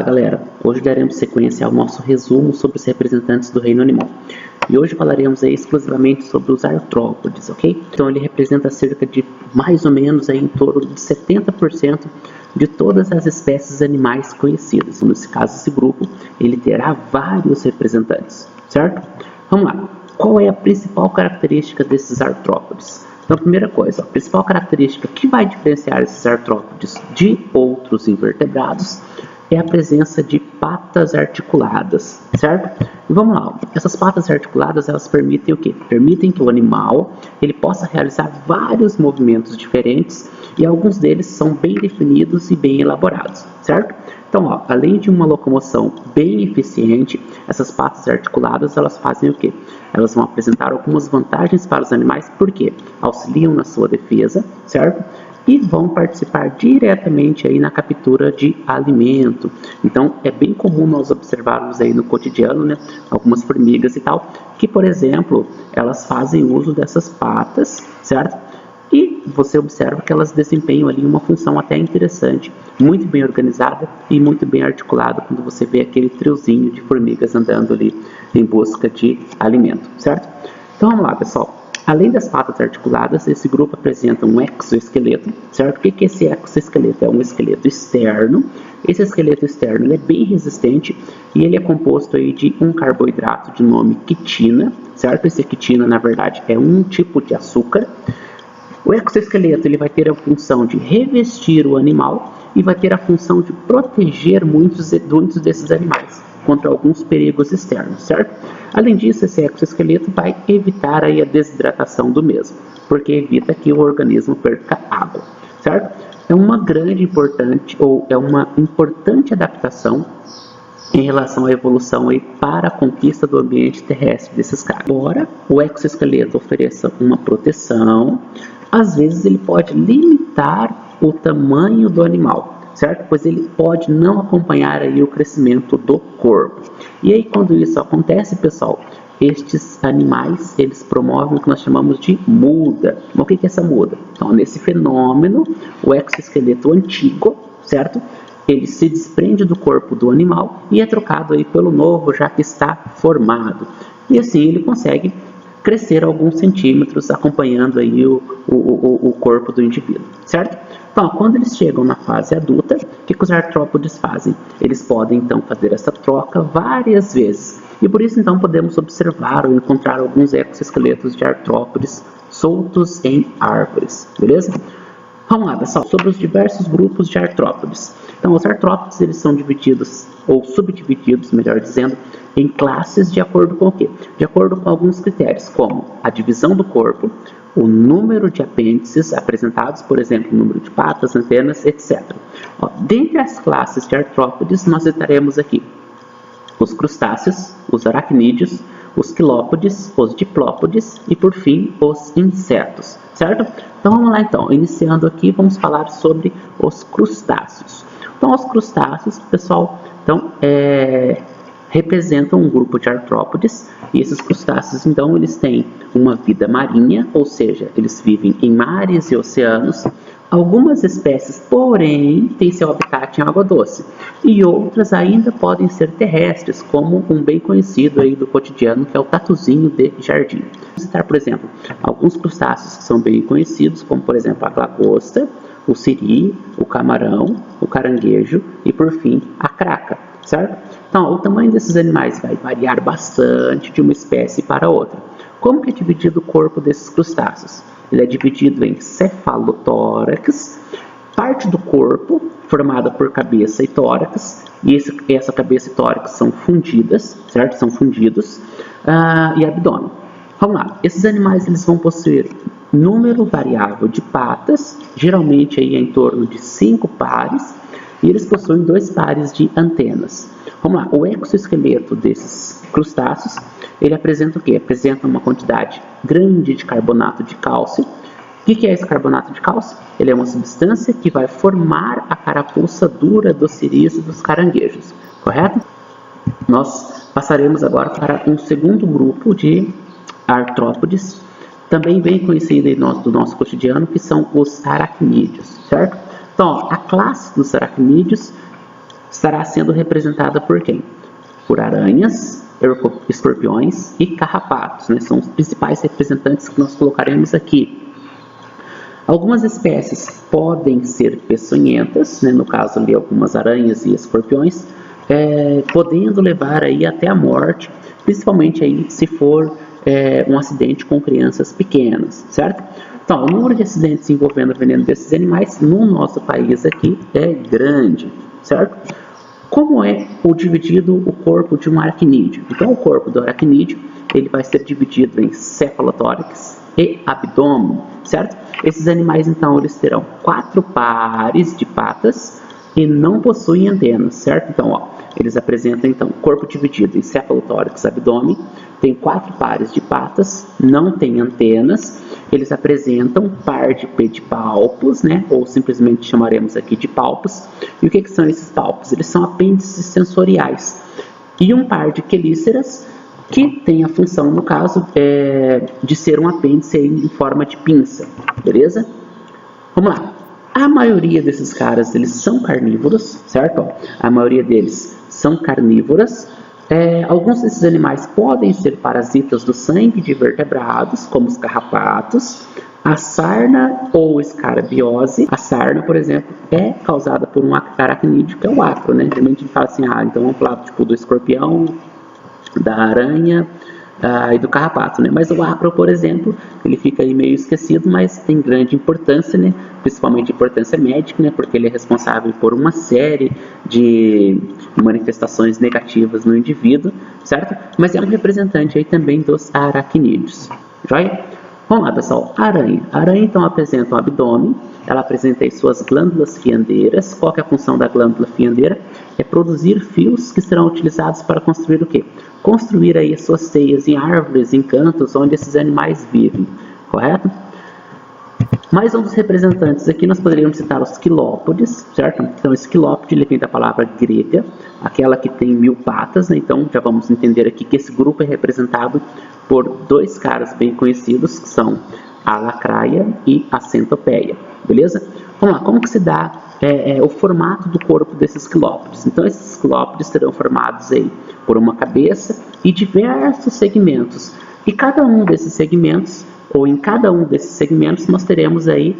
galera, hoje daremos sequência ao nosso resumo sobre os representantes do reino animal. E hoje falaremos aí exclusivamente sobre os artrópodes, ok? Então ele representa cerca de mais ou menos aí em torno de 70% de todas as espécies animais conhecidas. Nesse caso, esse grupo ele terá vários representantes, certo? Vamos lá, qual é a principal característica desses artrópodes? Então, a primeira coisa, a principal característica que vai diferenciar esses artrópodes de outros invertebrados é a presença de patas articuladas, certo? E vamos lá, essas patas articuladas, elas permitem o quê? Permitem que o animal ele possa realizar vários movimentos diferentes e alguns deles são bem definidos e bem elaborados, certo? Então, ó, além de uma locomoção bem eficiente, essas patas articuladas, elas fazem o quê? Elas vão apresentar algumas vantagens para os animais, porque auxiliam na sua defesa, certo? E vão participar diretamente aí na captura de alimento. Então, é bem comum nós observarmos aí no cotidiano, né, algumas formigas e tal, que, por exemplo, elas fazem uso dessas patas, certo? E você observa que elas desempenham ali uma função até interessante, muito bem organizada e muito bem articulada, quando você vê aquele triozinho de formigas andando ali em busca de alimento, certo? Então vamos lá, pessoal. Além das patas articuladas, esse grupo apresenta um exoesqueleto, certo? O que é esse exoesqueleto? É um esqueleto externo. Esse esqueleto externo ele é bem resistente e ele é composto aí de um carboidrato de nome quitina, certo? Esse quitina, na verdade, é um tipo de açúcar. O exoesqueleto ele vai ter a função de revestir o animal e vai ter a função de proteger muitos desses animais contra alguns perigos externos, certo? Além disso, esse exoesqueleto vai evitar aí a desidratação do mesmo, porque evita que o organismo perca água, certo? É uma importante adaptação em relação à evolução aí para a conquista do ambiente terrestre desses caras. Embora o exoesqueleto ofereça uma proteção, às vezes ele pode limitar o tamanho do animal, certo? Pois ele pode não acompanhar aí o crescimento do corpo. E aí quando isso acontece, pessoal, estes animais, eles promovem o que nós chamamos de muda. O que é essa muda? Então, nesse fenômeno, o exoesqueleto antigo, certo? Ele se desprende do corpo do animal e é trocado aí pelo novo, já que está formado. E assim ele consegue crescer alguns centímetros, acompanhando aí o corpo do indivíduo, certo? Então, quando eles chegam na fase adulta, o que os artrópodes fazem? Eles podem, então, fazer essa troca várias vezes. E por isso, então, podemos observar ou encontrar alguns exoesqueletos de artrópodes soltos em árvores, beleza? Vamos lá, pessoal, sobre os diversos grupos de artrópodes. Então, os artrópodes, eles são divididos, ou subdivididos, melhor dizendo, em classes de acordo com o quê? De acordo com alguns critérios, como a divisão do corpo, o número de apêndices apresentados, por exemplo, o número de patas, antenas, etc. Ó, dentre as classes de artrópodes, nós citaremos aqui os crustáceos, os aracnídeos, os quilópodes, os diplópodes e, por fim, os insetos, certo? Então, vamos lá, então. Iniciando aqui, vamos falar sobre os crustáceos. Então, os crustáceos, pessoal, então, representam um grupo de artrópodes e esses crustáceos, então, eles têm uma vida marinha, ou seja, eles vivem em mares e oceanos. Algumas espécies, porém, têm seu habitat em água doce e outras ainda podem ser terrestres, como um bem conhecido aí do cotidiano, que é o tatuzinho de jardim. Vamos citar, por exemplo, alguns crustáceos que são bem conhecidos, como, por exemplo, a lagosta, o siri, o camarão, o caranguejo e, por fim, a craca, certo? Então, o tamanho desses animais vai variar bastante de uma espécie para outra. Como que é dividido o corpo desses crustáceos? Ele é dividido em cefalotórax, parte do corpo formada por cabeça e tórax, e essa cabeça e tórax são fundidas, certo? São fundidos, e abdômen. Vamos lá, esses animais eles vão possuir número variável de patas, geralmente aí em torno de 5 pares, e eles possuem 2 pares de antenas. Vamos lá, o exoesqueleto desses crustáceos, ele apresenta o quê? Apresenta uma quantidade grande de carbonato de cálcio. O que é esse carbonato de cálcio? Ele é uma substância que vai formar a carapuça dura dos siris e dos caranguejos, correto? Nós passaremos agora para um segundo grupo de artrópodes, também bem conhecido do nosso cotidiano, que são os aracnídeos, certo? Então, a classe dos aracnídeos estará sendo representada por quem? Por aranhas, escorpiões e carrapatos, né? São os principais representantes que nós colocaremos aqui. Algumas espécies podem ser peçonhentas, né? No caso ali algumas aranhas e escorpiões, podendo levar aí até a morte, principalmente aí se for um acidente com crianças pequenas, certo? Então, o número de acidentes envolvendo o veneno desses animais no nosso país aqui é grande, certo? Como é dividido o corpo de um aracnídeo? Então, o corpo do aracnídeo ele vai ser dividido em cefalotórax e abdômen, certo? Esses animais, então, eles terão 4 pares de patas e não possuem antenas, certo? Então, ó, eles apresentam, então, corpo dividido em cefalotórax e abdômen, tem 4 pares de patas, não tem antenas, eles apresentam par de pedipalpos, né? Ou simplesmente chamaremos aqui de palpos. E o que são esses palpos? Eles são apêndices sensoriais. E um par de quelíceras, que tem a função, no caso, de ser um apêndice em forma de pinça, beleza? Vamos lá. A maioria desses caras, eles são carnívoros, certo? A maioria deles são carnívoras. Alguns desses animais podem ser parasitas do sangue de vertebrados, como os carrapatos, a sarna ou escarabiose. A sarna, por exemplo, é causada por um aracnídeo, que é o acro, né? Geralmente a gente fala assim, então vamos falar tipo, do escorpião, da aranha e do carrapato, né? Mas o acro, por exemplo, ele fica aí meio esquecido, mas tem grande importância, né? Principalmente importância médica, né? Porque ele é responsável por uma série de manifestações negativas no indivíduo, certo? Mas é um representante aí também dos aracnídeos, joia? Vamos lá, pessoal. Aranha. A aranha, então, apresenta um abdômen, ela apresenta aí suas glândulas fiandeiras. Qual que é a função da glândula fiandeira? É produzir fios que serão utilizados para construir o quê? Construir aí as suas teias em árvores, em cantos, onde esses animais vivem, correto? Mais um dos representantes aqui, nós poderíamos citar os quilópodes, certo? Então, esse quilópode, ele vem da palavra grega, aquela que tem 1000 patas, né? Então, já vamos entender aqui que esse grupo é representado por 2 caras bem conhecidos, que são a lacraia e a centopeia, beleza? Vamos lá, como que se dá o formato do corpo desses quilópodes? Então, esses quilópodes serão formados aí por uma cabeça e diversos segmentos, e cada um desses segmentos, ou em cada um desses segmentos, nós teremos aí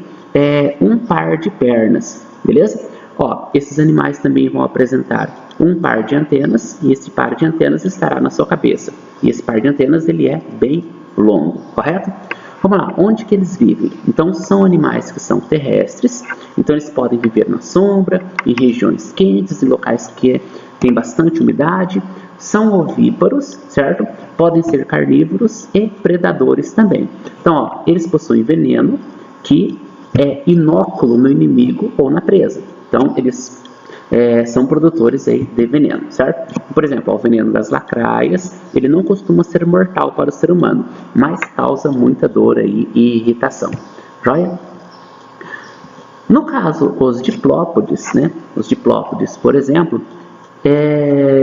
um par de pernas, beleza? Ó, esses animais também vão apresentar um par de antenas, e esse par de antenas estará na sua cabeça. E esse par de antenas, ele é bem longo, correto? Vamos lá, onde que eles vivem? Então, são animais que são terrestres, então eles podem viver na sombra, em regiões quentes, em locais que tem bastante umidade, são ovíparos, certo? Podem ser carnívoros e predadores também. Então, ó, eles possuem veneno que é inóculo no inimigo ou na presa. Então, eles são produtores aí de veneno, certo? Por exemplo, o veneno das lacraias, ele não costuma ser mortal para o ser humano, mas causa muita dor aí e irritação, joia? No caso, os diplópodes, né? Os diplópodes, por exemplo,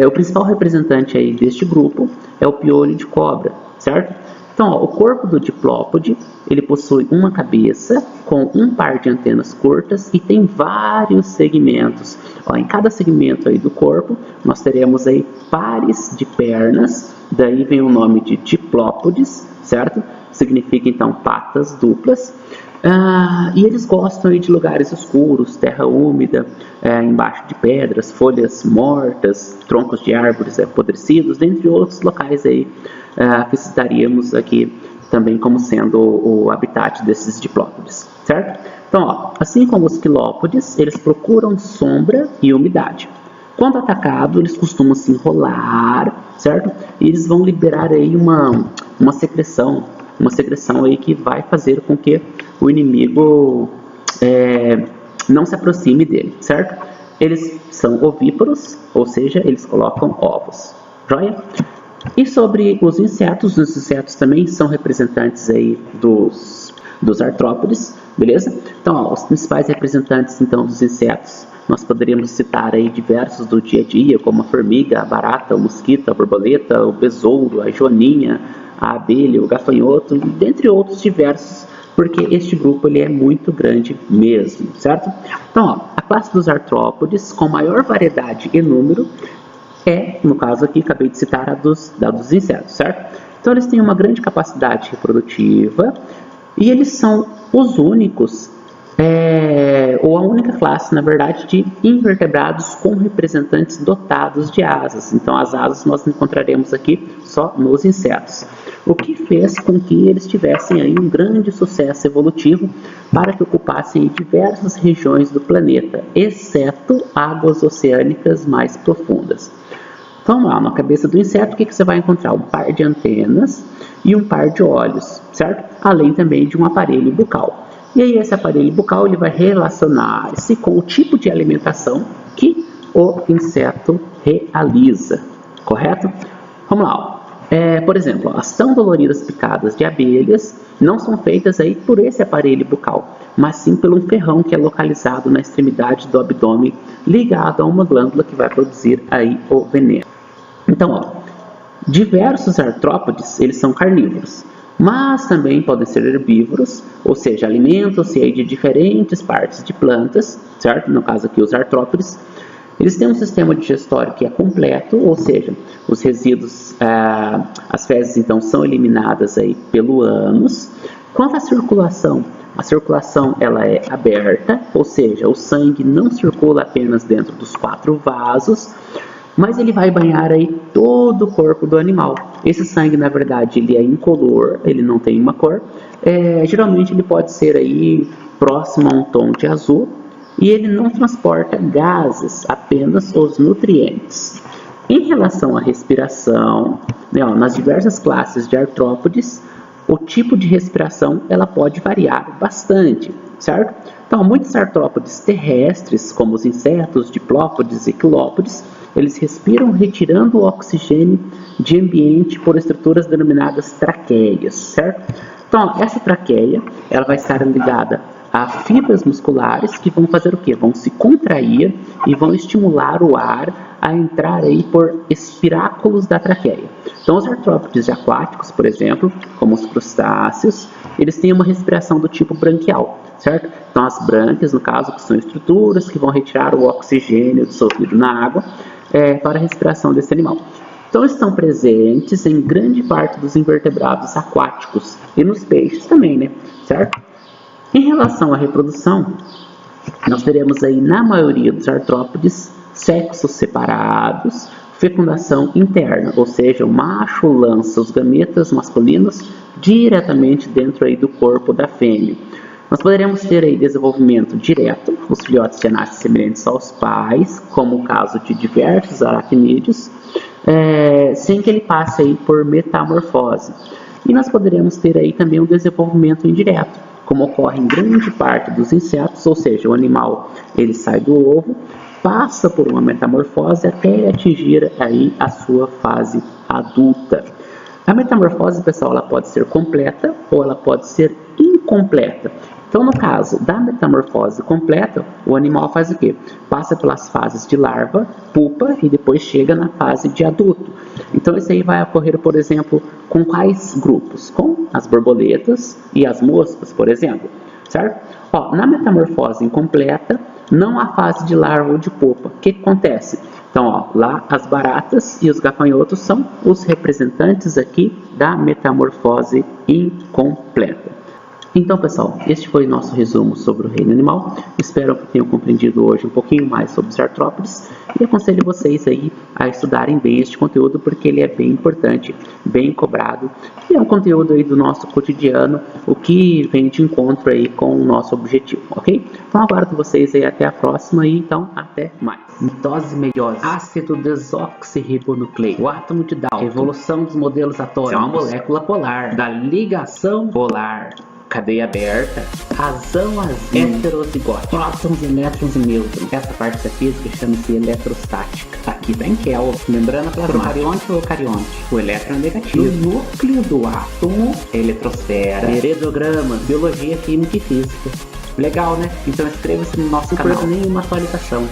o principal representante aí deste grupo é o piolho de cobra, certo? Então, ó, o corpo do diplópode, ele possui uma cabeça com um par de antenas curtas e tem vários segmentos. Ó, em cada segmento aí do corpo, nós teremos aí pares de pernas, daí vem o nome de diplópodes, certo? Significa, então, patas duplas. E eles gostam de lugares escuros, terra úmida, embaixo de pedras, folhas mortas, troncos de árvores apodrecidos, dentre outros locais aí que citaríamos aqui também como sendo o habitat desses diplópodes, certo? Então, ó, assim como os quilópodes, eles procuram sombra e umidade. Quando atacado, eles costumam se enrolar, certo? E eles vão liberar aí uma secreção aí que vai fazer com que o inimigo não se aproxime dele, certo? Eles são ovíparos, ou seja, eles colocam ovos, joia? E sobre os insetos também são representantes aí dos artrópodes, beleza? Então, ó, os principais representantes então dos insetos, nós poderíamos citar aí diversos do dia a dia, como a formiga, a barata, o mosquito, a borboleta, o besouro, a joaninha, a abelha, o gafanhoto, dentre outros diversos porque este grupo ele é muito grande mesmo, certo? Então, ó, a classe dos artrópodes com maior variedade e número é, no caso aqui, acabei de citar a dos insetos, certo? Então, eles têm uma grande capacidade reprodutiva e eles são os únicos, ou a única classe, na verdade, de invertebrados com representantes dotados de asas. Então, as asas nós encontraremos aqui só nos insetos. O que fez com que eles tivessem aí um grande sucesso evolutivo para que ocupassem diversas regiões do planeta, exceto águas oceânicas mais profundas. Então, lá na cabeça do inseto, o que você vai encontrar? Um par de antenas e um par de olhos, certo? Além também de um aparelho bucal. E aí esse aparelho bucal ele vai relacionar-se com o tipo de alimentação que o inseto realiza, correto? Vamos lá. Por exemplo, as tão doloridas picadas de abelhas não são feitas aí por esse aparelho bucal, mas sim por um ferrão que é localizado na extremidade do abdômen, ligado a uma glândula que vai produzir aí o veneno. Então, ó, diversos artrópodes, eles são carnívoros, mas também podem ser herbívoros, ou seja, alimentam-se aí de diferentes partes de plantas, certo? No caso aqui, os artrópodes. Eles têm um sistema digestório que é completo, ou seja, os resíduos, as fezes então são eliminadas aí pelo ânus. Quanto à circulação, a circulação ela é aberta, ou seja, o sangue não circula apenas dentro dos 4 vasos, mas ele vai banhar aí todo o corpo do animal. Esse sangue, na verdade, ele é incolor, ele não tem uma cor. Geralmente ele pode ser aí próximo a um tom de azul e ele não transporta gases, apenas os nutrientes. Em relação à respiração, nas diversas classes de artrópodes, o tipo de respiração ela pode variar bastante, certo? Então, muitos artrópodes terrestres, como os insetos, diplópodes e quilópodes, eles respiram retirando o oxigênio de ambiente por estruturas denominadas traqueias, certo? Então, essa traqueia ela vai estar ligada a fibras musculares que vão fazer o quê? Vão se contrair e vão estimular o ar a entrar aí por espiráculos da traqueia. Então, os artrópodes aquáticos, por exemplo, como os crustáceos, eles têm uma respiração do tipo branquial, certo? Então, as brânquias, no caso, que são estruturas que vão retirar o oxigênio dissolvido na água para a respiração desse animal. Então, estão presentes em grande parte dos invertebrados aquáticos e nos peixes também, né? Certo? Em relação à reprodução, nós teremos aí, na maioria dos artrópodes, sexos separados, fecundação interna, ou seja, o macho lança os gametas masculinos diretamente dentro aí do corpo da fêmea. Nós poderemos ter aí desenvolvimento direto, os filhotes já nascem semelhantes aos pais, como o caso de diversos aracnídeos, sem que ele passe aí por metamorfose. E nós poderemos ter aí também um desenvolvimento indireto, como ocorre em grande parte dos insetos, ou seja, o animal ele sai do ovo, passa por uma metamorfose até atingir aí a sua fase adulta. A metamorfose, pessoal, ela pode ser completa ou ela pode ser incompleta. Então, no caso da metamorfose completa, o animal faz o quê? Passa pelas fases de larva, pupa e depois chega na fase de adulto. Então, isso aí vai ocorrer, por exemplo, com quais grupos? Com as borboletas e as moscas, por exemplo, certo? Na metamorfose incompleta, não há fase de larva ou de pupa. O que acontece? Então, lá as baratas e os gafanhotos são os representantes aqui da metamorfose incompleta. Então, pessoal, este foi o nosso resumo sobre o reino animal. Espero que tenham compreendido hoje um pouquinho mais sobre os artrópodes e aconselho vocês aí a estudarem bem este conteúdo porque ele é bem importante, bem cobrado e é um conteúdo aí do nosso cotidiano, o que vem de encontro aí com o nosso objetivo, ok? Então, aguardo vocês aí até a próxima e então até mais. Mitose, meiose, ácido desoxirribonucleico, o átomo de Dalton, evolução dos modelos atômicos, é uma molécula polar, da ligação polar. Cadeia aberta, razão azul, heterozigótica, prótons, elétrons e nêutrons. Essa parte da física chama-se eletrostática. Aqui tem Kelvin, membrana plasmática, procarionte ou eucarionte. O elétron é negativo. O núcleo do átomo, eletrosfera, heredogramas, biologia, química e física. Legal, né? Então inscreva-se no nosso canal. Não perde nenhuma atualização.